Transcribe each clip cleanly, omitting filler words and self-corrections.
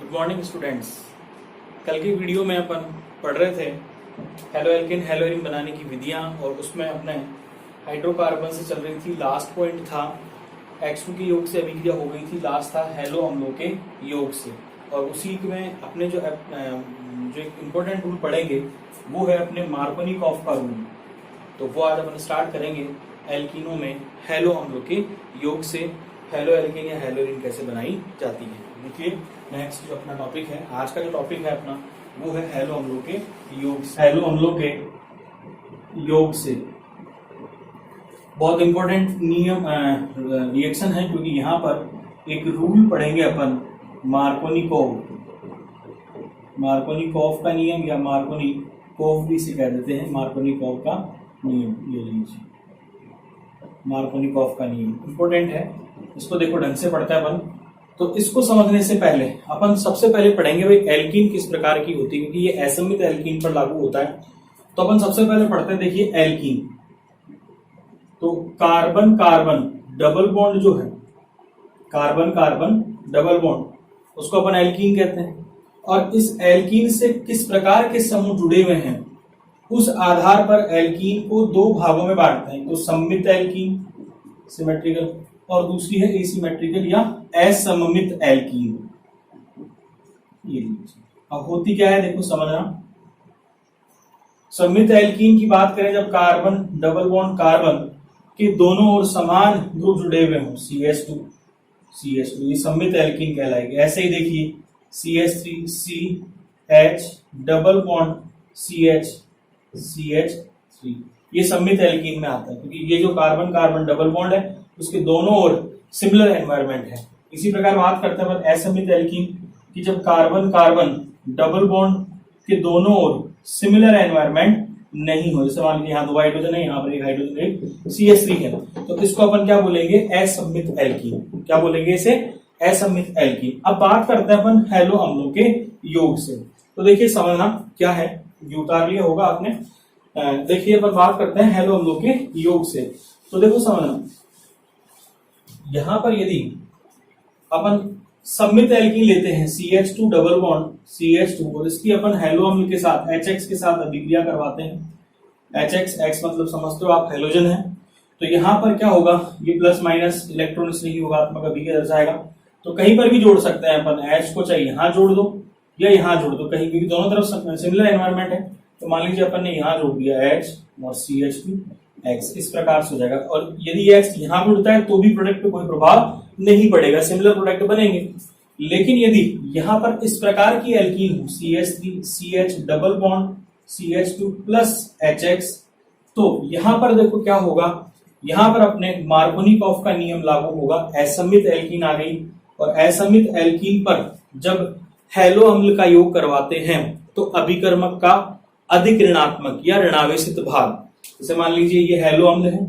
Good morning students. कल की video में अपन पढ़ रहे थे हेलो एल्केन हेलोइन बनाने की विधियां, और उसमें अपने हाइड्रोकार्बन से चल रही थी। लास्ट पॉइंट था X2 के योग से अभिक्रिया हो गई थी, लास्ट था हेलो अम्लों के योग से। और उसी में अपने जो इम्पोर्टेंट रूल पढ़ेंगे वो है अपने मार्कोनिकॉफ का रूल। तो वो आज अपन स्टार्ट करेंगे एल्कीनों में हेलो अम्लों के योग से हेलो एल्केन या हेलोइन कैसे बनाई जाती है। देखिए नेक्स्ट जो अपना टॉपिक है, आज का जो टॉपिक है अपना वो है हेलो अम्लों के योग से। हेलो अम्लों के योग से बहुत इंपॉर्टेंट नियम रिएक्शन है, क्योंकि यहाँ पर एक रूल पढ़ेंगे अपन मार्कोनिकॉफ का नियम, या मार्कोनिकॉफ भी इसे कह देते हैं। मार्कोनिकॉफ का नियम, ये लीजिए मार्कोनिकॉफ का नियम इंपॉर्टेंट है, इसको देखो ढंग से पढ़ता है अपन। तो इसको समझने से पहले अपन सबसे पहले पढ़ेंगे भाई एल्कीन किस प्रकार की होती है, क्योंकि ये असमित एल्कीन पर लागू होता है। तो अपन सबसे पहले पढ़ते हैं, देखिए एल्कीन। तो कार्बन कार्बन डबल बॉन्ड जो है, कार्बन कार्बन डबल बॉन्ड, उसको अपन एल्कीन कहते हैं। और इस एल्कीन से किस प्रकार के समूह जुड़े हुए हैं उस आधार पर एल्कीन को दो भागों में बांटते हैं। तो सममित एल्कीन सिमेट्रिकल, और दूसरी है एसिमेट्रिकल या असममित एल्कीन। ये अब होती क्या है देखो समझना। सममित एल्कीन की बात करें, जब कार्बन डबल बॉन्ड कार्बन के दोनों ओर समान ग्रुप जुड़े हुए हों, CH2 ये सममित एल्कीन कहलाएगी। ऐसे ही देखिए CH3 CH double bond CH3, ये सममित एल्कीन में आता है, क्योंकि ये जो कार्बन कार्बन डबल बॉन्ड है उसके दोनों ओर सिमिलर एनवायरनमेंट है। इसी प्रकार बात करते हैं असमित एल्कीन की, जब कार्बन कार्बन डबल बॉन्ड के दोनों ओर सिमिलर एनवायरनमेंट नहीं हो। जैसे मान लीजिए यहाँ दो हाइड्रोजन है, यहाँ पर एक हाइड्रोजन एक CH3 है, तो इसको अपन क्या बोलेंगे, असममित एल्कीन। क्या बोलेंगे इसे, असममित एल्कीन। अब बात करते हैं अपन हेलो अम्लों के योग से। तो देखिए समझना क्या है, ये उतार लिया होगा आपने। देखिए अपन बात करते हैं हेलो अम्लों के योग से। तो देखो समझना, यहां पर यदि अपन सममित एल्कीन लेते हैं CH2 डबल बॉन्ड CH2, और इसकी अपन हेलो अम्ल के साथ HX के साथ अभिक्रिया करवाते हैं। HX मतलब समझते हो आप हेलोजन है। तो यहां पर क्या होगा, ये प्लस माइनस इलेक्ट्रॉन इसलिए योगात्मक अभिक्रिया दर्शाएगा। तो कहीं पर भी जोड़ सकते हैं अपन, H को चाहे यहां जोड़ दो या यहां जोड़ दो, कहीं भी, दोनों तरफ सिमिलर एनवायरनमेंट है। तो मान लीजिए अपन ने यहां जोड़ दिया H और CH2X, इस प्रकार से हो जाएगा। और यदि X यहां पर उड़ता है तो भी प्रोडक्ट पे कोई प्रभाव नहीं पड़ेगा, सिमिलर प्रोडक्ट बनेंगे। लेकिन यदि यहां पर इस प्रकार की एल्कीन हो, CH3 CH double bond CH2 plus HX, तो यहां पर देखो क्या होगा, यहां पर अपने मार्कोनिकॉफ का नियम लागू होगा। असममित एल्कीन आ गई, और असममित एल्कीन पर जब हेलो अम्ल का योग करवाते हैं तो अभिकर्मक का अधिक ऋणात्मक या ऋणावेशित भाग, जैसे मान लीजिए ये हेलो अम्ल है,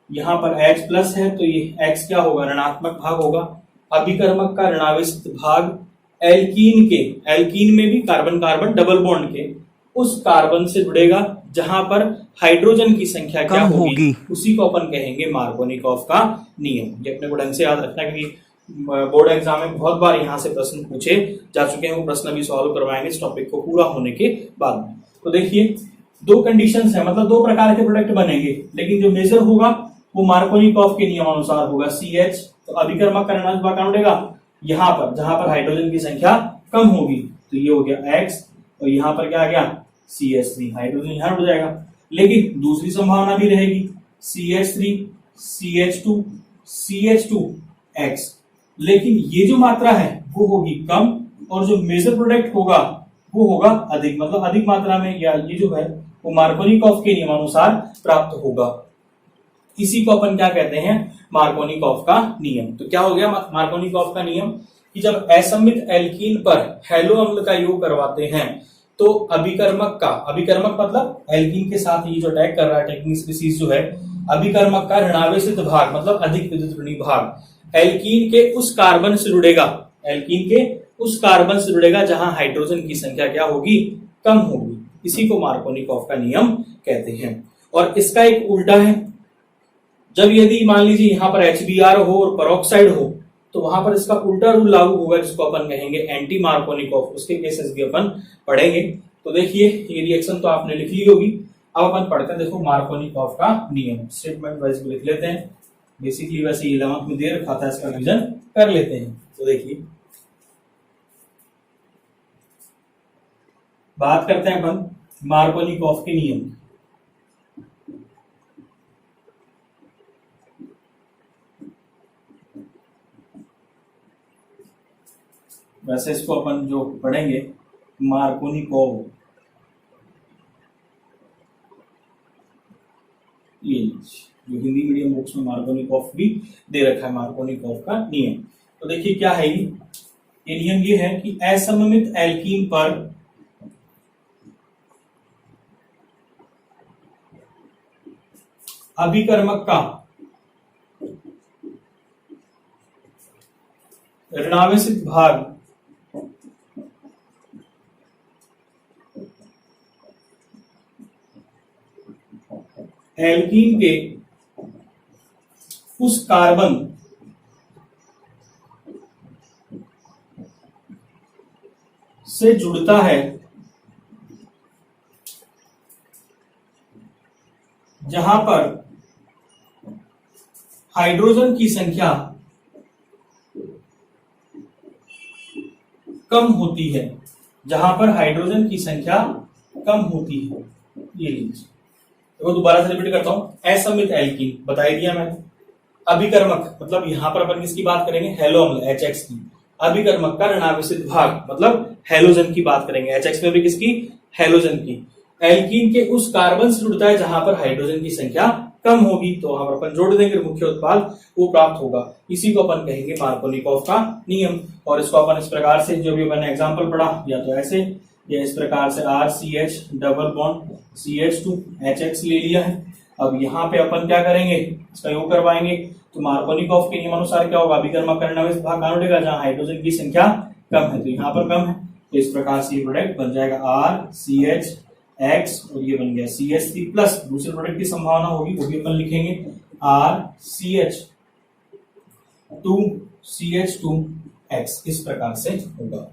यहाँ पर H प्लस है, तो ये X क्या होगा, ऋणात्मक भाग होगा। अभिकर्मक का ऋणावेशित भाग एल्कीन में भी कार्बन कार्बन डबल बॉन्ड के उस कार्बन से जुड़ेगा जहां पर हाइड्रोजन की संख्या क्या होगी, उसी को अपन कहेंगे मार्कोनिकॉफ का नियम। ये अपने को ढंग से याद रखना, क्योंकि बोर्ड एग्जाम में बहुत बार यहाँ से प्रश्न पूछे जा चुके हैं। वो प्रश्न भी सॉल्व करवाएंगे इस टॉपिक को पूरा होने के बाद में। तो देखिए दो कंडीशंस है, मतलब दो प्रकार के प्रोडक्ट बनेंगे, लेकिन जो मेजर होगा वो मार्कोनिकॉफ के नियम अनुसार होगा। CH तो अभिकर्मक का ऋणात्मक भाग कहाँ उड़ेगा, यहाँ पर जहां पर हाइड्रोजन की संख्या कम होगी, तो ये हो गया X, और यहाँ पर क्या आ गया CH3, हाइड्रोजन यहाँ उड़ जाएगा। लेकिन दूसरी संभावना भी रहेगी, CH3 CH2 CH2X, लेकिन ये जो मात्रा है वो होगी कम, और जो मेजर प्रोडक्ट होगा वो होगा अधिक, मतलब अधिक मात्रा में, या ये जो है वो मार्कोनिकॉफ के नियमानुसार प्राप्त होगा। इसी को अपन क्या कहते हैं, मार्कोनिकॉफ का नियम। तो क्या हो गया मार्कोनिकॉफ का नियम, कि जब असममित एल्कीन पर हेलो अम्ल का योग करवाते हैं तो अभिकर्मक मतलब एल्कीन के साथ ये जो अटैक कर रहा है अटैकिंग स्पीसीज जो है, अभिकर्मक का ऋणावेशित भाग मतलब अधिक विद्युत ऋणी भाग एल्कीन के उस कार्बन से जुड़ेगा जहां हाइड्रोजन की संख्या क्या होगी, कम होगी। इसी को मार्कोनिकॉफ का नियम कहते हैं। और इसका एक उल्टा है, जब यदि मान लीजिए यहां पर HBr हो और पेरोक्साइड हो, तो वहां पर इसका उल्टा रूल लागू होगा जिसको अपन कहेंगे एंटी मार्कोनिकॉफ। उसके केसेस भी अपन पढ़ेंगे। तो देखिए ये रिएक्शन तो आपने लिख ली होगी। अब अपन पढ़ते हैं, देखो मार्कोनिकॉफ का नियम स्टेटमेंट वाइज लिख लेते हैं। बेसिकली वैसे 11th में दे रखा था, इसका रिवीजन कर लेते हैं। तो देखिए बात करते हैं अपन मार्कोनिकॉफ के नियम। वैसे इसको अपन जो पढ़ेंगे मार्कोनिकॉफ, ये जो हिंदी मीडियम बुक्स में मार्कोनिकॉफ भी दे रखा है, मार्कोनिकॉफ का नियम। तो देखिए क्या है ये नियम ये है कि असममित एल्कीन पर अभिकर्मक का ऋणावेशित भाग एल्कीन के उस कार्बन से जुड़ता है जहां पर हाइड्रोजन की संख्या कम होती है, जहां पर हाइड्रोजन की संख्या कम होती है। ये लीजिए, देखो दोबारा से रिपीट करता हूं। असममित एल्कीन बता ही दिया मैंने। अभिकर्मक मतलब यहां पर अपन किसकी बात करेंगे, हैलो अम्ल HX की। अभिकर्मक का ऋणावेशित भाग मतलब हैलोजन की बात करेंगे, HX में भी किसकी, हैलोजन की। एल्कीन के उस कार्बन से जुड़ता है जहां पर हाइड्रोजन की संख्या कम होगी, तो वहां पर अपन जोड़ देंगे, मुख्य उत्पाद वो प्राप्त होगा। इसी को अपन कहेंगे मार्कोनिकॉफ का नियम। और इसको अपन इस प्रकार से, जो भी अपन एग्जांपल पढ़ा, या तो ऐसे या इस प्रकार से RCH double bond CH2 HX ले लिया है। अब यहाँ पे अपन क्या करेंगे, इसका योग करवाएंगे। तो मार्कोनिकॉफ के नियमानुसार क्या होगा, अभिकर्मक का ऋणावेशित भाग कहां उठेगा, जहां हाइड्रोजन की संख्या कम है, तो यहाँ पर कम है। तो इस प्रकार से ये प्रोडक्ट बन जाएगा RCHX और ये बन गया CH3 प्लस दूसरे प्रोडक्ट की संभावना होगी, वो भी अपन लिखेंगे RCH2CH2X। इस प्रकार से होगा।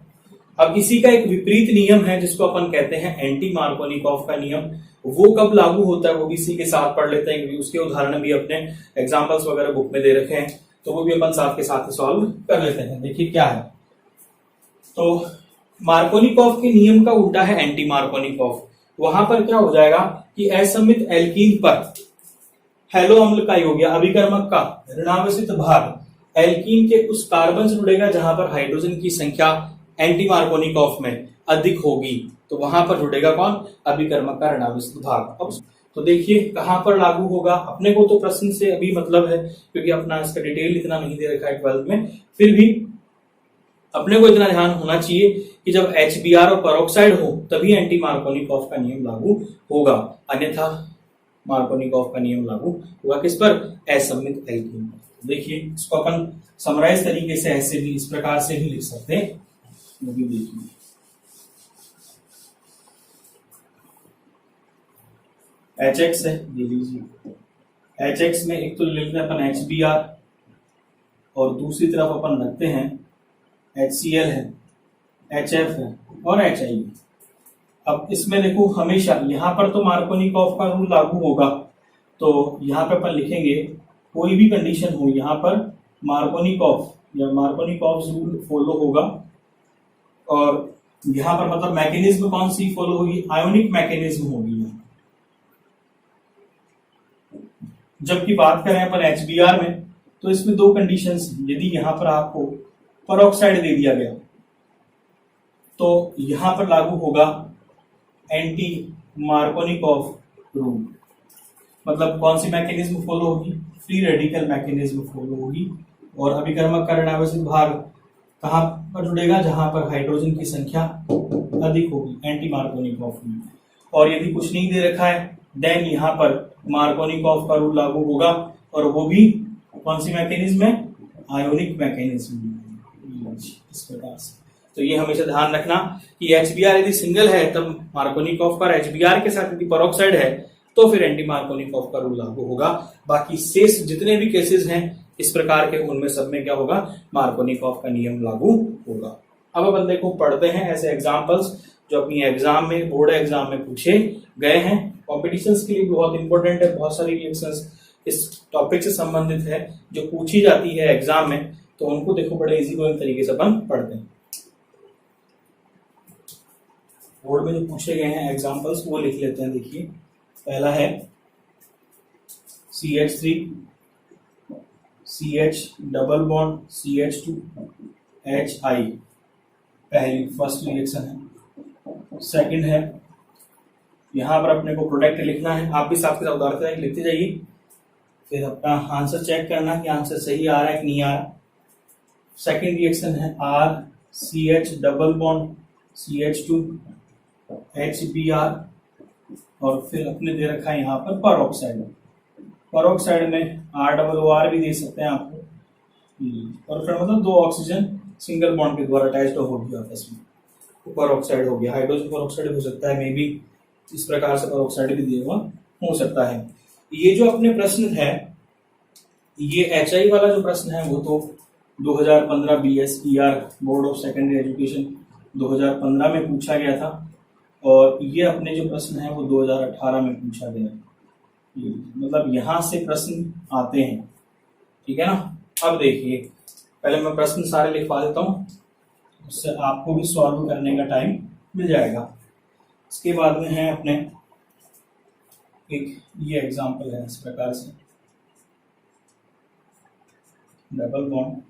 अब इसी का एक विपरीत नियम है जिसको अपन कहते हैं एंटी मार्कोनिकॉफ का नियम। वो कब लागू होता है वो भी इसी के साथ पढ़ लेते हैं, उसके उदाहरण भी अपने एग्जांपल्स वगैरह बुक में दे रखे हैं, तो वो भी अपन साथ के साथ सॉल्व कर लेते हैं। देखिए क्या है, तो मार्कोनिकॉफ के नियम का उल्टा है एंटी मार्कोनिकॉफ। वहां पर क्या हो जाएगा कि असममित एल्कीन पर हैलो अम्ल का योग या अभिकर्मक का ऋणावेशित भाग एल्कीन के उस कार्बन से जुड़ेगा जहां पर हाइड्रोजन की संख्या एंटी मार्कोनिकॉफ में अधिक होगी, तो वहां पर जुड़ेगा कौन, अभिकर्मक का ऋणावेशित भाग। अब तो देखिए कहां पर लागू होगा, अपने को तो प्रश्न से अभी मतलब है क्योंकि अपना इसका डिटेल इतना नहीं दे रखा है 12th में, फिर भी अपने को इतना ध्यान होना चाहिए कि जब HBr और पेरोक्साइड हो तभी एंटी मार्कोनिकॉफ का नियम लागू होगा, अन्यथा मार्कोनिकॉफ का नियम लागू होगा किस पर, असममित एल्कीन पर। देखिए इसको अपन समराइज तरीके से ऐसे भी इस प्रकार से भी लिख सकते हैं, वो भी देखिए। HX है, ये लीजिए। HX में एक तो लिखते हैं अपन HBr और दूसरी तरफ अपन रखते हैं HCl है, HF है और HI है। अब इसमें देखो हमेशा यहाँ पर तो मार्कोनिकॉफ का रूल लागू होगा, तो यहाँ पे अपन लिखेंगे कोई भी कंडीशन हो यहाँ पर मार्कोनिकॉफ या मार्कोनिकॉफ रूल फॉलो होगा। और यहाँ पर मतलब मैकेनिज्म कौन सी फॉलो होगी, आयोनिक मैकेनिज्म होगी। जबकि बात करें अपन HBr में तो इसमें दो कंडीशंस, यदि यहाँ पर आपको पेरोक्साइड दे दिया गया तो यहां पर लागू होगा एंटी मार्कोनिकॉफ रूल। मतलब कौन सी मैकेनिज्म फॉलो होगी, फ्री रेडिकल मैकेनिज्म फॉलो होगी। और अभिकर्मक का ऋणावेशित भाग कहां पर जुड़ेगा, जहां पर हाइड्रोजन की संख्या अधिक होगी, एंटी मार्कोनिकॉफ रूल। और यदि कुछ नहीं दे रखा है देन यहाँ पर मार्कोनिकॉफ का रूल लागू होगा, और वो भी कौन सी मैकेनिज्म है, आयोनिक मैकेनिज्म। इस प्रकार से तो ये हमेशा ध्यान रखना कि HBr यदि सिंगल है तब मार्कोनिकॉफ का, HBr के साथ यदि पेरोक्साइड है तो फिर एंटी मार्कोनिकॉफ का रूल लागू होगा। बाकी शेष जितने भी केसेस हैं इस प्रकार के उनमें सब में क्या होगा, मार्कोनिकॉफ का नियम लागू होगा। अब अपन देखो पढ़ते हैं ऐसे एग्जाम्पल्स जो अपनी एग्जाम में, बोर्ड एग्जाम में पूछे गए हैं। कॉम्पिटिशन्स के लिए बहुत इंपॉर्टेंट है, बहुत सारी रिएक्शंस इस टॉपिक से संबंधित है जो पूछी जाती है एग्जाम में, तो उनको देखो बड़े इजी गोइंग तरीके से अपन पढ़ते हैं। बोर्ड में जो पूछे गए हैं एग्जाम्पल्स वो लिख लेते हैं। देखिए पहला है CH3 CH double bond CH2 HI, पहली फर्स्ट रिएक्शन है। सेकंड है, यहां पर अपने को प्रोडक्ट लिखना है, आप भी साथ के साथ उदाहरण लिखते जाइए, फिर अपना आंसर चेक करना कि आंसर सही आ रहा है कि नहीं आ रहा। सेकंड रिएक्शन है R CH double bond CH2 HBr, और फिर अपने दे रखा है यहाँ पर परऑक्साइड। परऑक्साइड में ROR भी दे सकते हैं आपको, और फिर मतलब दो ऑक्सीजन सिंगल बॉन्ड के द्वारा अटैच्ड हो गया आपस में, तो परऑक्साइड हो गया। हाइड्रोजन परऑक्साइड हो सकता है, मे बी इस प्रकार से परऑक्साइड भी दिया हुआ हो सकता है। ये जो अपने प्रश्न है, ये HI वाला जो प्रश्न है वो तो 2015 BSER board of secondary education 2015 में पूछा गया था, और ये अपने जो प्रश्न है वो 2018 में पूछा गया। मतलब यहां से प्रश्न आते हैं, ठीक है ना। अब देखिए पहले मैं प्रश्न सारे लिखवा देता हूं, उससे आपको भी सॉल्व करने का टाइम मिल जाएगा। इसके बाद में है अपने एक ये एग्जांपल है इस प्रकार से, डबल बॉन्ड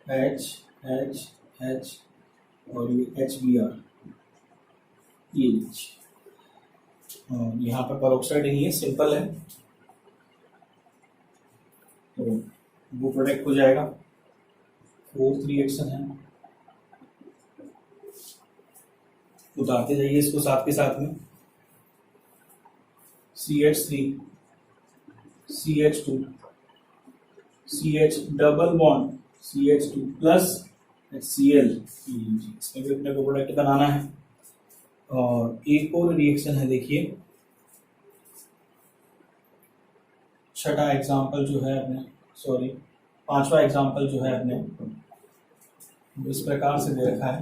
H और ये HBr, ये यहाँ पर परऑक्साइड नहीं है, सिंपल है, तो वो प्रोडक्ट हो जाएगा। फोर्थ रिएक्शन है, उतारते जाइए इसको साथ के साथ में, CH3 CH2 CH double bond CH2 plus HCl, इसमें भी अपने को प्रोडक्ट बनाना है। और एक और रिएक्शन है, देखिए छठा एग्जांपल जो है अपने, सॉरी पांचवा एग्जांपल जो है अपने इस प्रकार से दे रखा है,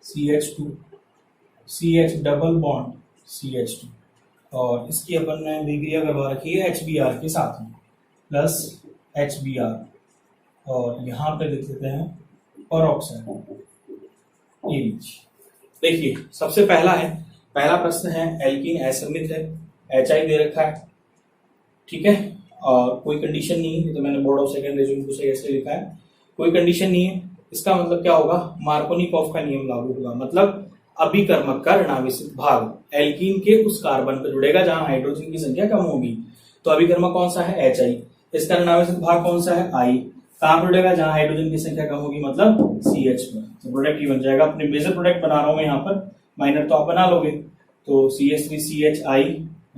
CH2 CH double bond CH2, और इसकी अपन ने विक्रिया करवा रखी है HBr के साथ में, प्लस HBr, और यहाँ पे लिख देते हैं परऑक्साइड। ये देखिए सबसे पहला प्रश्न है, एल्कीन असममित है, HI दे रखा है, ठीक है, और कोई कंडीशन नहीं है, तो मैंने बोर्ड ऑफ सेकेंडरी एजुकेशन ऐसे लिखा है, कोई कंडीशन नहीं है। इसका मतलब क्या होगा, मार्कोनिकॉफ का नियम लागू होगा, मतलब अभिकर्मक का ऋणावेशित भाग एल्कीन के उस कार्बन पर जुड़ेगा जहां हाइड्रोजन की संख्या कम होगी, तो अभिकर्मक कौन सा है, HI, इसका ऋणावेशित भाग कौन सा है, I, कहां पर जुड़ेगा, जहां हाइड्रोजन की संख्या कम होगी, मतलब CH पर, तो प्रोडक्ट ये बन जाएगा। अपने मेजर प्रोडक्ट बना रहा हूं मैं यहाँ पर, माइनर तो आप बना लोगे, तो CH3 CHI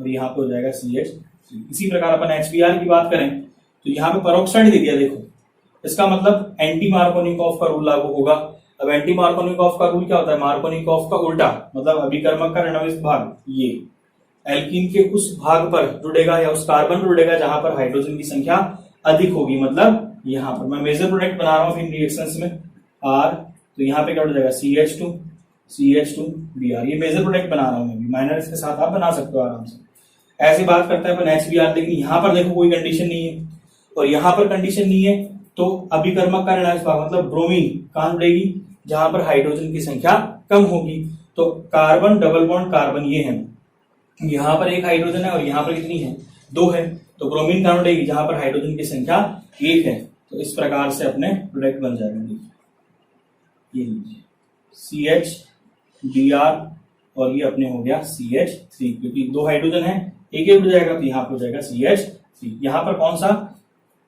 और यहाँ पे हो जाएगा CH3। इसी प्रकार अपन HBr की बात करें तो यहाँ पे परऑक्साइड दे दिया, देखो इसका मतलब एंटी मार्कोनिकॉफ का रूल लागू होगा। अब एंटी मार्कोनिकॉफ का रूल क्या होता है, मार्कोनिकॉफ का उल्टा, मतलब अभिकर्मक का ऋणावेशित भाग ये एल्कीन के उस भाग पर जुड़ेगा या उस कार्बन पर जुड़ेगा जहां पर हाइड्रोजन की संख्या अधिक होगी, मतलब यहाँ पर मैं मेजर प्रोडक्ट बना रहा हूँ इन रिएक्शंस में R, तो यहाँ पे क्या हो जाएगा CH2 CH2Br, ये मेजर प्रोडक्ट बना रहा हूँ मैं, माइनर इसके साथ आप बना सकते हो आराम से। ऐसी बात करते हैं अपन HBr, लेकिन यहाँ पर देखो कोई कंडीशन नहीं है और यहाँ पर कंडीशन नहीं है, तो अभिकर्मक का ऋणावेशित भाग मतलब ब्रोमीन कहां जुड़ेगी, जहां पर हाइड्रोजन की संख्या कम होगी। तो कार्बन डबल बॉन्ड कार्बन ये है, यहाँ पर एक हाइड्रोजन है और यहाँ पर कितनी है, 2 है, तो ब्रोमीन कहां जुड़ेगी, जहां पर हाइड्रोजन की संख्या 1 है। तो इस प्रकार से अपने प्रोडक्ट बन जाएगा, ये लीजिए CHBr और ये अपने हो गया CH3, क्योंकि 2 हाइड्रोजन है, एक जुड़ जाएगा तो यहाँ पर हो जाएगा CH3। यहाँ पर कौन सा,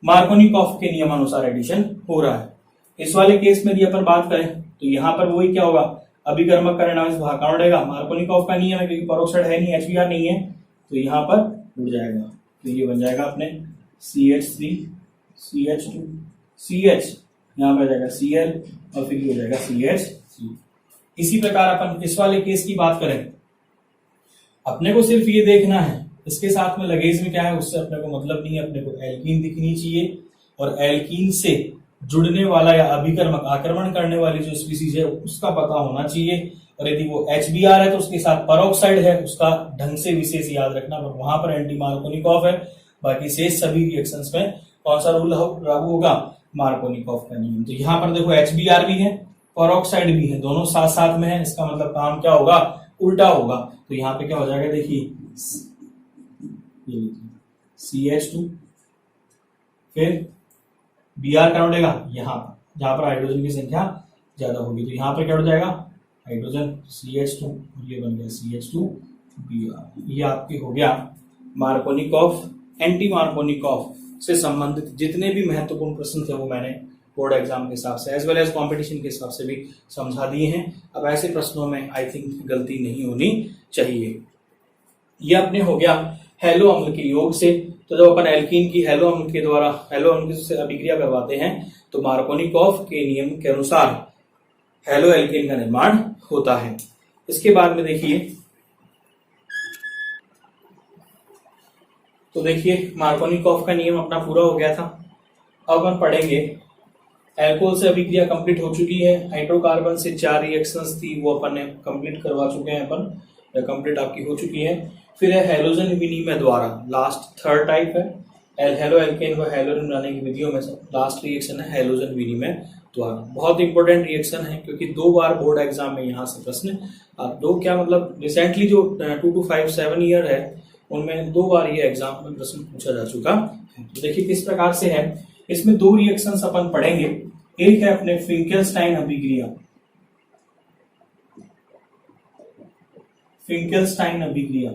मार्कोनिकॉफ के नियमानुसार एडिशन हो रहा है। इस वाले केस में यदि अपन बात करें तो यहाँ पर वही क्या होगा, अभिकर्मक का ऋणावेशित भाग कहां जुड़ेगा, मार्कोनिकॉफ का नियम है, क्योंकि परऑक्साइड है नहीं, HBr नहीं है, तो यहाँ पर जुड़ जाएगा, तो ये बन जाएगा अपने CH3 CH2 CH, यहाँ पर जाएगा Cl और फिर हो जाएगा CH3। इसी प्रकार अपन इस वाले केस की बात करें अपने को सिर्फ ये देखना है इसके साथ में लगेज में क्या है उससे अपने को मतलब नहीं है, अपने को एल्कीन दिखनी चाहिए और एल्कीन से जुड़ने वाला या अभिकर्मक आक्रमण करने वाली जो स्पीसीज है उसका पता होना चाहिए। और यदि वो HBr है तो उसके साथ परऑक्साइड है, उसका ढंग से विशेष याद रखना, पर वहां पर एंटी मार्कोनिकॉफ है। बाकी शेष सभी रिएक्शंस में कौन सा रूल लागू होगा, मार्कोनिकॉफ का नियम। तो यहाँ पर देखो HBr भी है, परऑक्साइड भी है, दोनों साथ साथ में है, इसका मतलब काम क्या होगा, उल्टा होगा। तो यहाँ पे क्या हो जाएगा, देखिए CH2 फिर Br क्या उठेगा यहाँ पर, जहां पर हाइड्रोजन की संख्या ज्यादा होगी। तो यहाँ पर क्या उठ जाएगा, हाइड्रोजन CH2, ये बन गया CH2Br। ये आपके हो गया मार्कोनिकॉफ एंटी मार्कोनिकॉफ से संबंधित जितने भी महत्वपूर्ण प्रश्न थे वो मैंने बोर्ड एग्जाम के हिसाब से एज वेल एज कंपटीशन के हिसाब से भी समझा दिए हैं। अब ऐसे प्रश्नों में आई थिंक गलती नहीं होनी चाहिए। ये अपने हो गया हैलो अम्ल के योग से। तो जब अपन एल्कीन की हैलो अम्ल के द्वारा हैलो अम्ल से अभिक्रिया करवाते हैं तो मार्कोनिकॉफ के नियम के अनुसार हैलो एल्केन का निर्माण होता है। इसके बाद में देखिए, तो देखिए मार्कोनिकॉफ का नियम अपना पूरा हो गया था। अब अपन पढ़ेंगे एल्कोहल से अभिक्रिया कंप्लीट हो चुकी है, हाइड्रोकार्बन से 4 रिएक्शंस थी वो अपन ने कंप्लीट करवा चुके हैं अपन, या कंप्लीट आपकी हो चुकी है। फिर है हैलोजन विनिमय द्वारा, लास्ट थर्ड टाइप है हैलो एल्केन व हैलोजन बनाने की विधियों में से लास्ट रिएक्शन है हैलोजन विनिमय द्वारा। बहुत इंपॉर्टेंट रिएक्शन है क्योंकि 2 बार बोर्ड एग्जाम में यहाँ से प्रश्न, दो क्या मतलब रिसेंटली जो 2 to 5 7 ईयर है उनमें 2 बार ये एग्जाम में प्रश्न पूछा जा चुका है। तो देखिए किस प्रकार से है, इसमें 2 रिएक्शंस अपन पढ़ेंगे। एक है अपने फिंकेलस्टाइन अभिक्रिया, फिंकेलस्टाइन अभिक्रिया,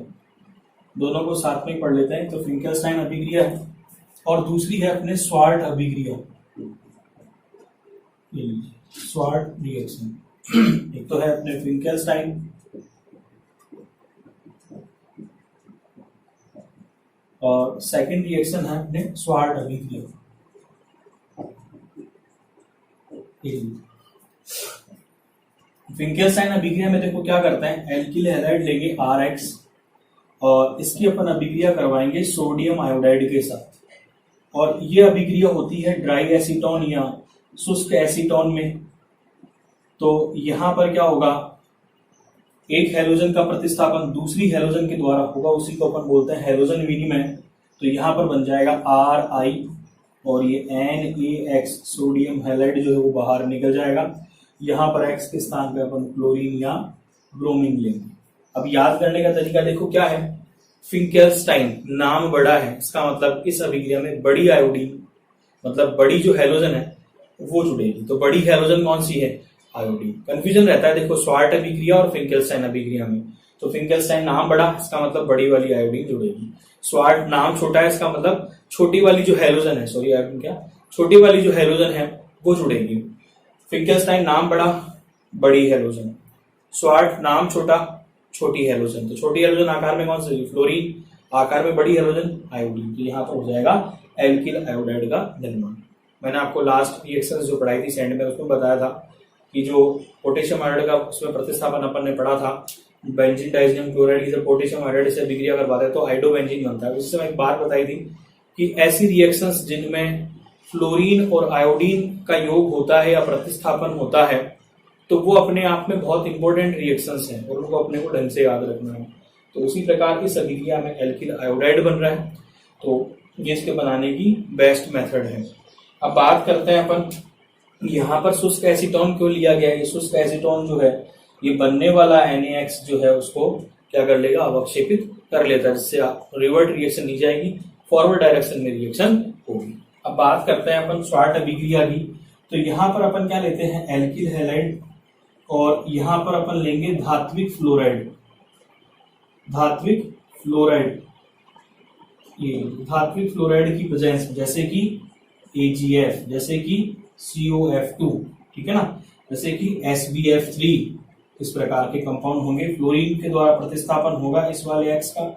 दोनों को साथ में पढ़ लेते हैं। तो फिंकेलस्टाइन अभिक्रिया है और दूसरी है अपने स्वार्ट अभिक्रिया, स्वार्ट रिएक्शन। एक तो है अपने फिंकेलस्टाइन और सेकंड रिएक्शन है अपने स्वार्ट अभिक्रिया। फिंकेलस्टाइन अभिक्रिया में देखो क्या करते हैं, एल्किल हैलाइड लेंगे RX और इसकी अपन अभिक्रिया करवाएंगे सोडियम आयोडाइड के साथ। और ये अभिक्रिया होती है ड्राई एसीटोन या शुष्क एसीटोन में। तो यहां पर क्या होगा, एक हैलोजन का प्रतिस्थापन दूसरी हैलोजन के द्वारा होगा, उसी को अपन बोलते हैं हैलोजन विनिमय। तो यहां पर बन जाएगा RI और ये NaX सोडियम हैलाइड जो है वो बाहर निकल जाएगा। यहां पर X के स्थान पे अपन क्लोरीन या ब्रोमीन लेंगे। अब याद करने का तरीका देखो क्या है, फिंकेलस्टाइन नाम बड़ा है, इसका मतलब इस अभिक्रिया में बड़ी आयोडीन मतलब बड़ी जो हैलोजन है वो जुड़ेगी। तो बड़ी हैलोजन कौन सी है, आयोडीन। कंफ्यूजन रहता है देखो स्वार्ट अभिक्रिया और फिंकेलस्टाइन अभिक्रिया में। तो फिंकेलस्टाइन नाम बड़ा, इसका मतलब बड़ी वाली आयोडीन जुड़ेगी। स्वार्ट नाम छोटा है, इसका मतलब छोटी वाली जो हैलोजन है, सॉरी आयोडीन क्या, छोटी वाली जो हैलोजन है वो जुड़ेगी। फिंकेलस्टाइन नाम बड़ा, बड़ी हैलोजन। स्वार्ट नाम छोटा, छोटी हैलोजन। तो छोटी हैलोजन आकार में कौन सी, फ्लोरीन, आकार में बड़ी हैलोजन आयोडीन। तो यहाँ पर हो जाएगा एल्किल आयोडाइड का निर्माण। मैंने आपको लास्ट रिएक्शन जो पढ़ाई थी सेंड में उसमें बताया था कि जो पोटेशियम आयोडाइड का उसमें प्रतिस्थापन अपन ने पढ़ा था, बेंजीन डाइजीनियम क्लोराइड की जब पोटेशियम आयोडाइड से अभिक्रिया करवाते हैं तो आइडोबेंजीन बनता है। उससे मैं एक बात बताई थी कि ऐसी रिएक्शंस जिनमें फ्लोरीन और आयोडीन का योग होता है या प्रतिस्थापन होता है तो वो अपने आप में बहुत इंपॉर्टेंट रिएक्शंस हैं और उनको अपने को ढंग से याद रखना है। तो उसी प्रकार इस अभिक्रिया में एल्किल आयोडाइड बन रहा है, तो ये इसके बनाने की बेस्ट मेथड है। अब बात करते हैं अपन, यहाँ पर शुष्क एसीटोन क्यों लिया गया है। ये शुष्क एसीटोन जो है ये बनने वाला NaX जो है उसको क्या कर लेगा, अवक्षेपित कर लेता है, जिससे रिवर्ट रिएक्शन नहीं जाएगी, फॉरवर्ड डायरेक्शन में रिएक्शन होगी। अब बात करते हैं अपन स्वार्ट अभिक्रिया की। तो यहाँ पर अपन क्या लेते हैं, एल्किल हैलाइड और यहाँ पर अपन लेंगे धात्विक फ्लोराइड, धात्विक फ्लोराइड। ये धात्विक फ्लोराइड की प्रेजेंस जैसे कि AgF, जैसे कि COF2, ठीक है ना, जैसे कि SbF3, इस प्रकार के कंपाउंड होंगे। फ्लोरीन के द्वारा प्रतिस्थापन होगा इस वाले X का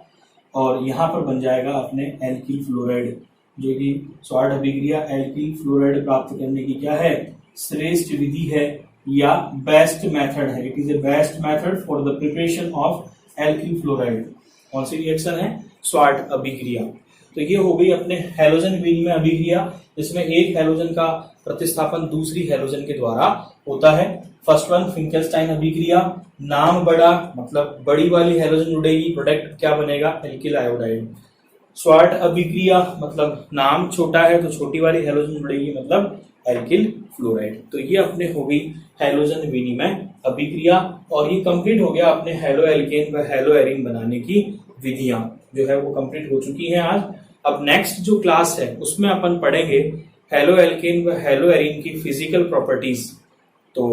और यहाँ पर बन जाएगा अपने एल्किल फ्लोराइड, जो कि स्वार्ट अभिक्रिया एल्किल फ्लोराइड प्राप्त करने की क्या है, श्रेष्ठ विधि है या बेस्ट मेथड है। It is a best method for the preparation of alkyl fluoride. कौन सी रिएक्शन है? स्वार्ट अभिक्रिया। तो ये हो गई अपने हैलोजन विनिमय अभिक्रिया, जिसमें एक हैलोजन का प्रतिस्थापन दूसरी हैलोजन के द्वारा होता है। फर्स्ट वन फिंकेलस्टाइन अभिक्रिया, नाम बड़ा मतलब बड़ी वाली हैलोजन जुड़ेगी, प्रोडक्ट क्या बनेगा? Alkyl iodide. स्वार्ट अभिक्रिया मतलब नाम छोटा है तो छोटी वाली हैलोजन जुड़ेगी, मतलब एल्किल फ्लोराइड। तो ये अपने हो गई हैलोजन विनिमय अभिक्रिया, और ये कंप्लीट हो गया अपने हैलो एल्केन व हैलो एरीन बनाने की विधियां जो है वो कंप्लीट हो चुकी हैं आज। अब नेक्स्ट जो क्लास है उसमें अपन पढ़ेंगे हैलो एल्केन व हैलो एरीन की फिजिकल प्रॉपर्टीज। तो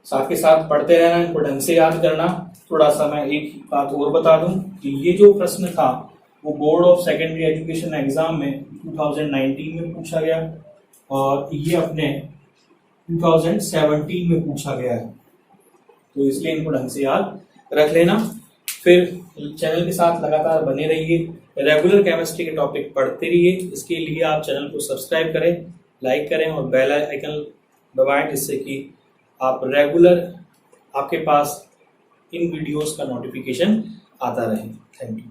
साथ के साथ पढ़ते रहना, इनको ढंग से याद करना। थोड़ा सा मैं एक बात और बता दूं कि ये जो प्रश्न था वो board of secondary education exam में 2019 में पूछा गया, और ये अपने 2017 में पूछा गया है। तो इसलिए इनको ढंग से याद रख लेना। फिर चैनल के साथ लगातार बने रहिए, रेगुलर केमिस्ट्री के टॉपिक पढ़ते रहिए। इसके लिए आप चैनल को सब्सक्राइब करें, लाइक करें और बेल आइकन दबाएं, जिससे कि आप रेगुलर आपके पास इन वीडियोस का नोटिफिकेशन आता रहे। Thank you.